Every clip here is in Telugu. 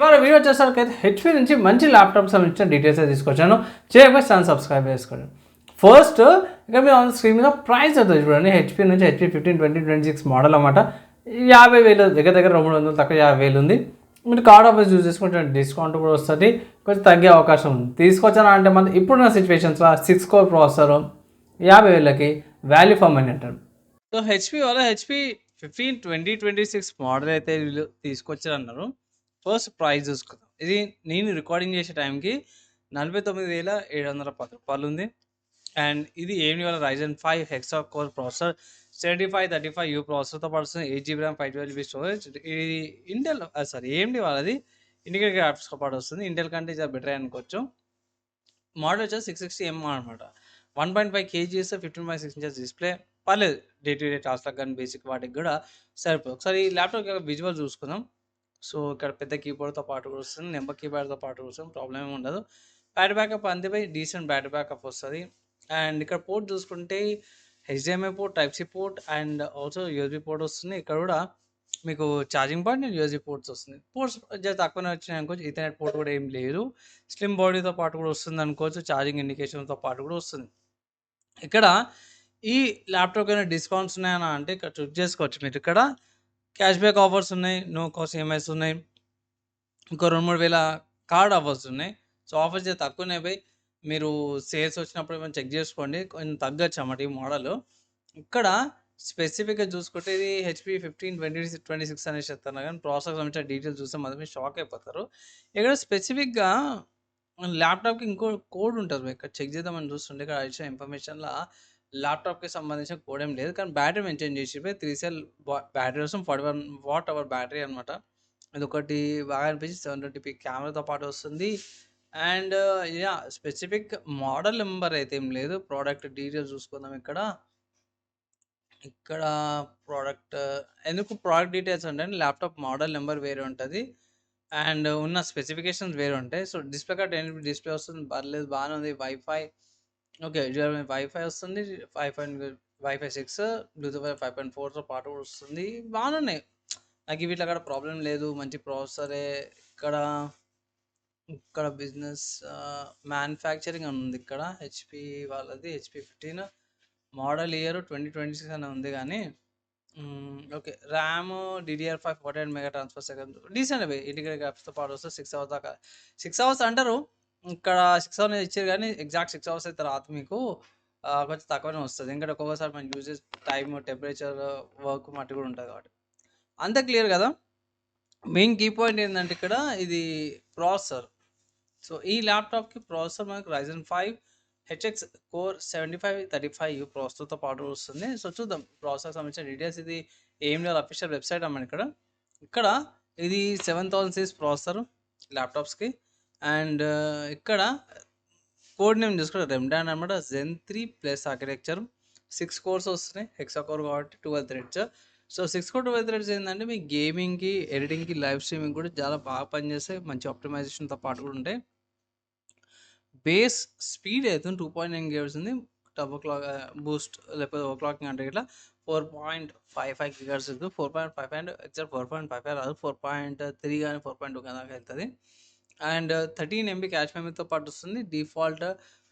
ఇవాళ వీడియో వచ్చేసరికి అయితే హెచ్పి నుంచి మంచి ల్యాప్టాప్ సంబంధించిన డీటెయిల్స్ అయితే తీసుకొచ్చాను. చేయకపోతే ఛానల్ సబ్స్క్రైబ్ చేసుకోండి. ఫస్ట్ ఇక్కడ మీరు ఆన్ స్క్రీన్ మీద ప్రైస్ అవుతుంది చూడండి. హెచ్పి నుంచి హెచ్పి 15-2026 మోడల్ అన్నమాట. 50,000 దగ్గర 200 తక్కువ 50,000 ఉంది. మీరు కార్డ్ ఆఫర్స్ యూజ్ చేసుకుంటే డిస్కౌంట్ కూడా వస్తుంది, కొంచెం తగ్గే అవకాశం ఉంది. తీసుకొచ్చానా అంటే మనం ఇప్పుడున్న సిచ్యువేషన్స్లో 6 కోర్ ప్రాసెసర్ 50,000కి వాల్యూ ఫర్ మనీ అంటారు. సో హెచ్పి వల్ల హెచ్పి 15-2026 మోడల్ అయితే వీళ్ళు తీసుకొచ్చారన్నారు. ఫస్ట్ ప్రైస్ చూసుకుందాం. ఇది నేను రికార్డింగ్ చేసే టైంకి 49,710 ఉంది. అండ్ ఇది ఏమి వల్ల Ryzen 5 hexa core processor 7535U ప్రాసెసర్తో పడుతుంది. 8GB RAM 512GB storage. ఇది ఇంటెల్ AMD వాళ్ళది ఇంటిగ్రేటెడ్ గ్రాఫిక్స్తో పాటు వస్తుంది. ఇంటెల్ కంటే ఇది బెటర్ అనుకోవచ్చు. మోడల్ వచ్చేసి 660M అనమాట. 1.5 kgs 15.6 ఇంచెస్ డిస్ప్లే. పర్లేదు డే టు డే టాస్క్లకు కానీ బేసిక్ వాటికి కూడా సరిపోతుంది. ఒకసారి ఈ ల్యాప్టాప్ విజువల్ చూసుకుందాం. సో ఇక్కడ పెద్ద కీబోర్డ్తో పాటు కూడా వస్తుంది, నెంబర్ కీబోర్డ్తో పాటు వస్తుంది, ప్రాబ్లం ఏమి ఉండదు. బ్యాటరీ బ్యాకప్ అంతేపై డీసెంట్ బ్యాటరీ బ్యాకప్ వస్తుంది. అండ్ ఇక్కడ పోర్ట్ చూసుకుంటే HDMI పోర్ట్, టైప్-C port and also USB port వస్తుంది. ఇక్కడ కూడా మీకు charging point and USB ports వస్తుంది. పోర్ట్స్ జస్ట్ తక్కువనే వచ్చినాయి అనుకోవచ్చు. ఈథర్నెట్ పోర్ట్ కూడా ఏం లేదు. స్లిమ్ బాడీతో పాటు కూడా వస్తుంది అనుకోవచ్చు. ఛార్జింగ్ ఇండికేషన్తో పాటు కూడా వస్తుంది. ఇక్కడ ఈ ల్యాప్టాప్ అయినా డిస్కౌంట్స్ ఉన్నాయన్నా అంటే ఇక్కడ చెక్ చేసుకోవచ్చు. మీరు ఇక్కడ క్యాష్ బ్యాక్ ఆఫర్స్ ఉన్నాయి, నో కాస్ట్ ఈఎంఐస్ ఉన్నాయి, ఇంకో 2-3 వేల కార్డ్ ఆఫర్స్ ఉన్నాయి. సో ఆఫర్స్ అయితే తక్కువనే పోయి మీరు సేల్స్ వచ్చినప్పుడు ఏమైనా చెక్ చేసుకోండి, కొంచెం తగ్గచ్చు అన్నమాట ఈ మోడల్. ఇక్కడ స్పెసిఫిక్గా చూసుకుంటే ఇది హెచ్పి 15-2026 అనేసి చెప్తున్నారు, కానీ ప్రాసెస్ సంబంధించిన డీటెయిల్స్ చూస్తే మాత్రం మీరు షాక్ అయిపోతారు. ఇక్కడ స్పెసిఫిక్గా ల్యాప్టాప్కి ఇంకో కోడ్ ఉంటుంది, ఇక్కడ చెక్ చేద్దామని చూస్తుంటే ఇక్కడ ఇచ్చిన ఇన్ఫర్మేషన్లో ల్యాప్టాప్కి సంబంధించిన కోడ్ ఏం లేదు, కానీ బ్యాటరీ మెన్షన్ చేసి 3 సెల్ బ్యాటరీ వస్తుంది. 41 వాట్ అవర్ బ్యాటరీ అనమాట. ఇది ఒకటి బాగా అనిపించి 720p కెమెరాతో పాటు వస్తుంది. And yeah specific model number అయితే ఏం లేదు. ప్రోడక్ట్ డీటెయిల్స్ చూసుకుందాం. ఇక్కడ ప్రోడక్ట్ ఎందుకు ప్రోడక్ట్ డీటెయిల్స్ ఉంటాయి, ల్యాప్టాప్ మోడల్ నెంబర్ వేరే ఉంటుంది అండ్ ఉన్న స్పెసిఫికేషన్స్ వేరే ఉంటాయి. సో డిస్ప్లే కార్డ్ డిస్ప్లే వస్తుంది, పర్లేదు బాగానే ఉంది. వైఫై ఓకే, వైఫై వస్తుంది, వైఫై 6, బ్లూటూత్ 5.4తో పాటు కూడా వస్తుంది. బాగానే ఉన్నాయి, నాకు వీటిలో అక్కడ ప్రాబ్లం లేదు, మంచి ప్రాసెసరే. ఇక్కడ బిజినెస్ మ్యానుఫ్యాక్చరింగ్ అని ఉంది. ఇక్కడ హెచ్పి వాళ్ళది హెచ్పి 15 మోడల్ ఇయర్ 2026 అని ఉంది. కానీ okay, RAM DDR5 48 mega transfer second decent అవి ఇంటిగ్రేటెడ్ గ్రాఫిక్స్తో పాటు వస్తే 6 అవర్స్ దాకా. 6 అవర్స్ అంటారు, ఇక్కడ 6 అవర్స్ ఇచ్చారు, కానీ ఎగ్జాక్ట్ 6 అవర్స్ అయితే రాదు మీకు, కొంచెం తక్కువనే వస్తుంది. ఎందుకంటే ఒక్కొక్కసారి మనం యూజెస్ టైమ్, టెంపరేచర్, వర్క్ మట్టి కూడా ఉంటుంది కాబట్టి. అంత క్లియర్ కదా. మెయిన్ కీ పాయింట్ ఏంటంటే ఇక్కడ ఇది ప్రాసెసర్. సో ఈ ల్యాప్టాప్కి ప్రాసెసర్ మనకు Ryzen 5 HX కోర్ 7535U ప్రాసెసర్తో పాటు వస్తుంది. సో చూద్దాం ప్రాసెసర్ సంబంధించిన డీటెయిల్స్. ఇది AMD అఫీషియల్ వెబ్సైట్ అన్నమాట. ఇక్కడ ఇది 7000 సిరీస్ ప్రాసెసర్ ల్యాప్టాప్స్కి. అండ్ ఇక్కడ కోడ్ నేమ్ చూసుకుంటే రెమ్డాన్ అనమాట. Zen 3 ప్లస్ ఆర్కిటెక్చర్, 6 కోర్స్ వస్తున్నాయి, హెక్సా కోర్ కాబట్టి 12 థ్రెడ్స్. సో 6 కోర్ 12 థ్రెడ్స్ ఏంటంటే మీ గేమింగ్కి, ఎడిటింగ్కి, లైవ్ స్ట్రీమింగ్ కూడా చాలా బాగా పనిచేస్తాయి, మంచి ఆప్టిమైజేషన్తో పాటు కూడా ఉంటాయి. బేస్ స్పీడ్ అయితే 2.9 GHz ఉంది. డబుల్ క్లాక్ బూస్ట్ లేకపోతే ఓవర్ క్లాకింగ్ అంటే ఇట్లా 4.55 GHz. 4.55 అండ్ ఎగ్జాక్ట్ 4.55 రాదు, 4.3 కానీ 4.2 కానీ దాకా వెళ్తుంది. అండ్ 13 MB క్యాష్ మెమరీతో పాటు వస్తుంది. డిఫాల్ట్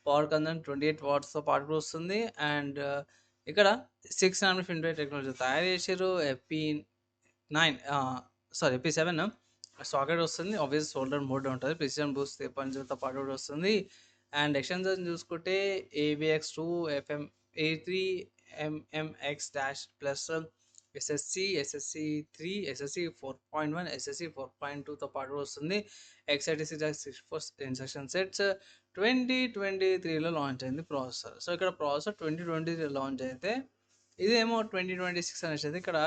పవర్ కన్సంప్షన్ 28 వాట్స్తో పాటు వస్తుంది. అండ్ ఇక్కడ 6 nm ఫిన్వేర్ టెక్నాలజీ తయారు చేసారు. FP7 సాకెట్ వస్తుంది. ఆబ్వియస్ సోల్డర్ మోడ్ ఉంటుంది. ప్రిసిజన్ బూస్ట్ 3.0తో పాటు కూడా వస్తుంది. అండ్ ఎక్స్టెన్షన్ చూసుకుంటే AVX2 FM-A3 MMX- plus SSC 3, SSC 4.1, SSC 4.2తో పాటు వస్తుంది. x86 ఇన్స్ట్రక్షన్ సెట్స్ 2023లో లాంచ్ అయింది ప్రాసెసర్. సో ఇక్కడ ప్రాసెసర్ 2023 లాంచ్ అయితే ఇదేమో 2026 అనేసి అయితే ఇక్కడ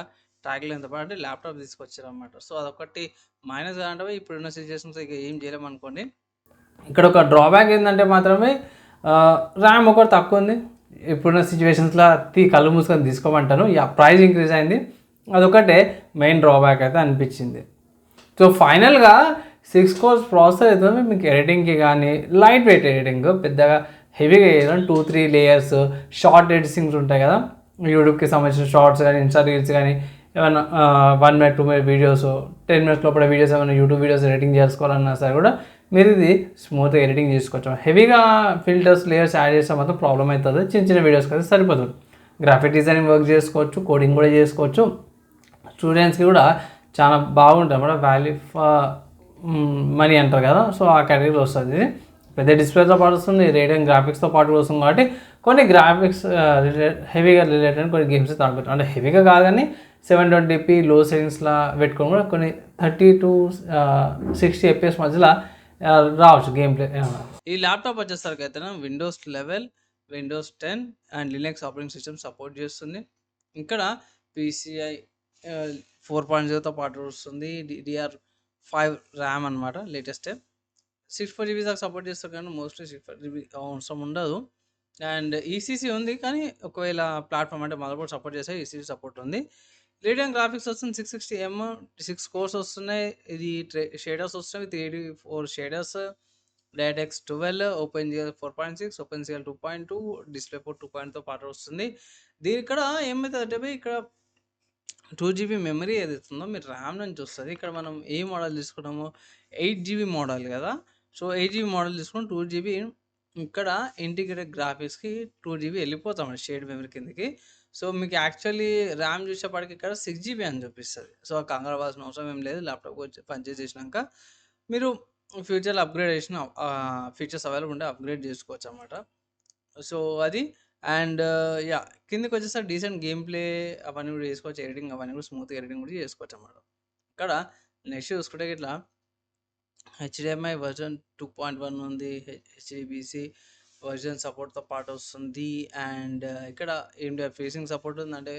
ట్యాగ్లు ఎంత పాటు ల్యాప్టాప్ తీసుకొచ్చారు అన్నమాట. సో అదొకటి మైనస్ అంటే ఇప్పుడున్న సిచ్యువేషన్స్ ఇక ఏం చేయలేమనుకోండి. ఇక్కడ ఒక డ్రాబ్యాక్ ఏంటంటే మాత్రమే ర్యామ్ ఒకటి తక్కువ ఉంది. ఇప్పుడున్న సిచ్యువేషన్స్లో కళ్ళు మూసుకొని తీసుకోమంటాను. ప్రైస్ ఇంక్రీజ్ అయింది, అదొకటే మెయిన్ డ్రాబ్యాక్ అయితే అనిపించింది. సో ఫైనల్గా 6 కోర్స్ ప్రాసెసర్ అయితే మీకు ఎడిటింగ్కి కానీ లైట్ వెయిట్ ఎడిటింగ్, పెద్దగా హెవీగా చేయడం, 2-3 లేయర్స్ షార్ట్ ఎడిటింగ్స్ ఉంటాయి కదా, యూట్యూబ్కి సంబంధించిన షార్ట్స్ కానీ, ఇన్స్టా రీల్స్ కానీ ఏమైనా 1 మినిట్ 2 మినిట్ వీడియోస్ 10 మినిట్స్ లోపల వీడియోస్ ఏమైనా యూట్యూబ్ వీడియోస్ ఎడిటింగ్ చేసుకోవాలన్నా సరే కూడా మీరు ఇది స్మూత్గా ఎడిటింగ్ చేసుకోవచ్చు. హెవీగా ఫిల్టర్స్ లేయర్స్ యాడ్ చేస్తే మాత్రం ప్రాబ్లం అవుతుంది. చిన్న చిన్న వీడియోస్కి అయితే సరిపోతుంది. గ్రాఫిక్ డిజైనింగ్ వర్క్ చేసుకోవచ్చు, కోడింగ్ కూడా చేసుకోవచ్చు. స్టూడెంట్స్కి కూడా చాలా బాగుంటుంది అన్నమాట. వాల్యూ ఫర్ మనీ అంటారు కదా, సో ఆ కేటగిరీలో వస్తుంది. ఇది పెద్ద డిస్ప్లేతో పాటు వస్తుంది, రేడియం గ్రాఫిక్స్తో పాటు వస్తుంది. కాబట్టి కొన్ని గ్రాఫిక్స్ హెవీగా రిలేటెడ్ కొన్ని గేమ్స్ తాగొచ్చు. అంటే హెవీగా కాదు కానీ 720p లో సెట్టింగ్స్లా పెట్టుకొని కూడా కొన్ని 30 to 60 FPS మధ్యలో రావచ్చు గేమ్ ప్లే. ఈ ల్యాప్టాప్ వచ్చేసరికి అయితే Windows 11, Windows 10 and Linux operating system support చేస్తుంది. ఇక్కడ PCI 4.0తో పాటు వస్తుంది. DDR5 ర్యామ్ అనమాట, లేటెస్ట్ 64GB దాకా సపోర్ట్ చేస్తారు. కానీ మోస్ట్లీ 64GB అవసరం ఉండదు. అండ్ ఈసీసీ ఉంది, కానీ ఒకవేళ ప్లాట్ఫామ్ అంటే మదర్బోర్డ్ సపోర్ట్ చేస్తే ఈసీసీ సపోర్ట్ ఉంది. రేడియం గ్రాఫిక్స్ వస్తుంది, 660M 6 కోర్స్ వస్తున్నాయి. ఇది షేడర్స్ వస్తున్నాయి, 3D4 shaders, DirectX 12, OpenGL 4.6, OpenCL 2.2, డిస్ప్లేపోర్ట్ 2.0తో పాటు వస్తుంది. దీని ఇక్కడ ఏమవుతుందంటే ఇక్కడ 2GB మెమరీ ఏదైతుందో మీరు ర్యామ్ నుంచి వస్తుంది. ఇక్కడ మనం ఏ మోడల్ తీసుకున్నామో 8GB మోడల్ కదా, సో 8GB మోడల్ తీసుకుని 2GB ఇక్కడ ఇంటిగ్రేటెడ్ గ్రాఫిక్స్కి 2GB వెళ్ళిపోతామండి షేడ్ మెమరీ కిందకి. సో మీకు యాక్చువల్లీ ర్యామ్ చూసేపాటికి ఇక్కడ 6GB అని చూపిస్తుంది. సో కంగారు అవ్వాల్సిన అవసరం ఏం లేదు. ల్యాప్టాప్ వచ్చి పర్చేస్ చేసినాక మీరు ఫ్యూచర్లో అప్గ్రేడ్ చేసిన ఫీచర్స్ అవైలబుల్ ఉంటే అప్గ్రేడ్ చేసుకోవచ్చు అన్నమాట. సో అది అండ్ యా కిందకి వచ్చేసరికి డీసెంట్ గేమ్ ప్లే అవన్నీ కూడా చేసుకోవచ్చు. ఎడిటింగ్ అవన్నీ కూడా స్మూత్గా ఎడిటింగ్ కూడా చేసుకోవచ్చు అన్నమాట. ఇక్కడ నెక్స్ట్ చూసుకుంటే ఇట్లా HDMI వర్జన్ 2.1 ఉంది, HDBC వర్జన్ సపోర్ట్తో పాటు వస్తుంది. అండ్ ఇక్కడ ఏంటి ఫేసింగ్ సపోర్ట్ ఉంది, అంటే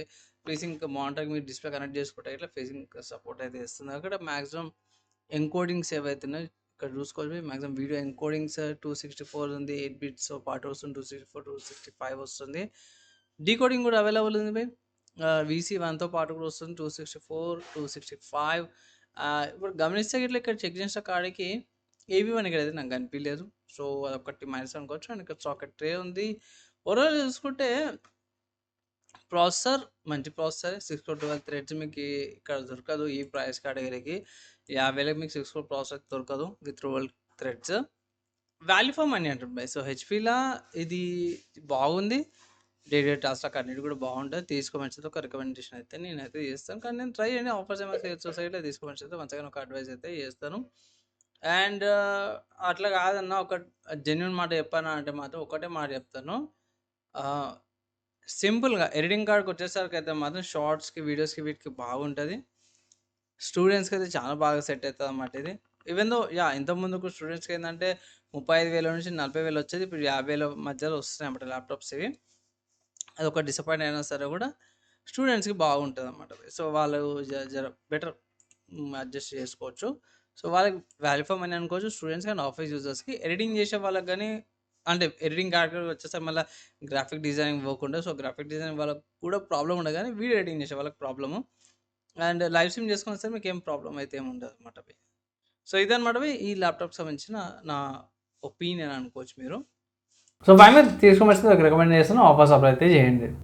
ఫేసింగ్ మానిటర్కి మీరు డిస్ప్లే కనెక్ట్ చేసుకుంటే ఇట్లా ఫేసింగ్ సపోర్ట్ అయితే ఇస్తుంది. అక్కడ మ్యాక్సిమం ఎన్కోడింగ్స్ ఏవైతున్నాయి ఇక్కడ చూసుకోవచ్చు. మ్యాక్సిమం వీడియో ఎన్కోడింగ్స్ 264 ఉంది, 8 బిట్స్తో పాటు వస్తుంది, 264 265 వస్తుంది. డీకోడింగ్ కూడా అవైలబుల్ ఉంది బై, VC1తో పాటు కూడా వస్తుంది, 264 265. ఇప్పుడు గమనిస్తే ఇట్లా ఇక్కడ చెక్ చేసిన కాడికి AV1 ఇక్కడ అయితే నాకు కనిపించలేదు. సో అదొకటి మైనస్ అనుకోవచ్చు. అండ్ ఇక్కడ సాకెట్ ట్రే ఉంది. ఓవరాల్ చూసుకుంటే ప్రాసెసర్ మంచి ప్రాసెసర్, 6 core 12 థ్రెడ్స్ మీకు ఇక్కడ దొరకదు. ఈ ప్రైస్ కేటగిరీకి 50,000 మీకు 6 core ప్రాసెసర్ దొరకదు with 12 threads. Value for money అంటారు బై. సో హెచ్పీలా ఇది బాగుంది, డే టాస్క్ అన్నిటి కూడా బాగుంటుంది. తీసుకోమంచిది ఒక రికమెండేషన్ అయితే నేనైతే చేస్తాను. కానీ నేను ట్రై చేయండి, ఆఫర్స్ ఏమైనా సేల్స్ సొసైటీలో తీసుకోమంచి అయితే మంచిగా ఒక అడ్వైస్ అయితే చేస్తాను. అండ్ అట్లా కాదన్నా ఒక జెన్యున్ మాట చెప్పాను అంటే మాత్రం ఒకటే మాట చెప్తాను. సింపుల్గా ఎడిటింగ్ కార్డ్కి వచ్చేసరికి అయితే మాత్రం షార్ట్స్కి వీడియోస్కి వీటికి బాగుంటుంది. స్టూడెంట్స్కి అయితే చాలా బాగా సెట్ అవుతుంది అన్నమాట ఇది. ఈవెన్ దో ఇంతకుముందుకు స్టూడెంట్స్కి ఏంటంటే 35,000 నుంచి 40,000 వచ్చేది, ఇప్పుడు 50,000 మధ్యలో వస్తున్నాయి అన్నమాట ల్యాప్టాప్స్ ఇవి. అది ఒక డిసప్పాయింట్ అయినా సరే కూడా స్టూడెంట్స్కి బాగుంటుంది అన్నమాట. సో వాళ్ళు జర బెటర్ అడ్జస్ట్ చేసుకోవచ్చు. సో వాళ్ళకి వాల్యూ ఫర్ మనీ అనుకోవచ్చు. స్టూడెంట్స్ కానీ ఆఫీస్ యూజర్స్కి ఎడిటింగ్ చేసే వాళ్ళకి కానీ, అంటే ఎడిటింగ్ క్యారెక్టర్ వచ్చేసరికి మళ్ళీ గ్రాఫిక్ డిజైనింగ్ వర్క్ ఉంటుంది. సో గ్రాఫిక్ డిజైనింగ్ వాళ్ళకి కూడా ప్రాబ్లం ఉండదు, కానీ వీడియో ఎడిటింగ్ చేసే వాళ్ళకి ప్రాబ్లము. అండ్ లైవ్ స్ట్రీమ్ చేసుకుని వస్తే మీకు ఏం ప్రాబ్లం అయితే ఏమి ఉండదు అనమాట. సో ఇదనమాట ఈ ల్యాప్టాప్ సంబంధించిన నా ఒపీనియన్ అనుకోవచ్చు మీరు. సో ఫైనల్ తీసుకోమని రికమెండ్ చేస్తాను. ఆఫర్స్ అప్లై అయితే చేయండి.